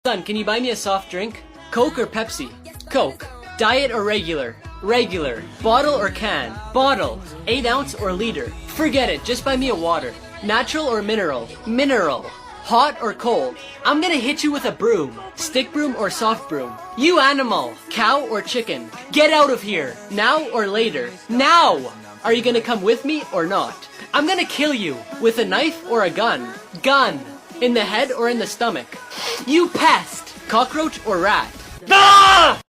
Son, can you buy me a soft drink? Coke or Pepsi? Coke. Diet or regular? Regular. Bottle or can? Bottle. 8 ounce or liter? Forget it, just buy me a water. Natural or mineral? Mineral. Hot or cold? I'm gonna hit you with a broom. Stick broom or soft broom? You animal. Cow or chicken? Get out of here. Now or later? Now! Are you gonna come with me or not? I'm gonna kill you. With a knife or a gun? Gun. In the head or in the stomach? You pest! Cockroach or rat? Ah!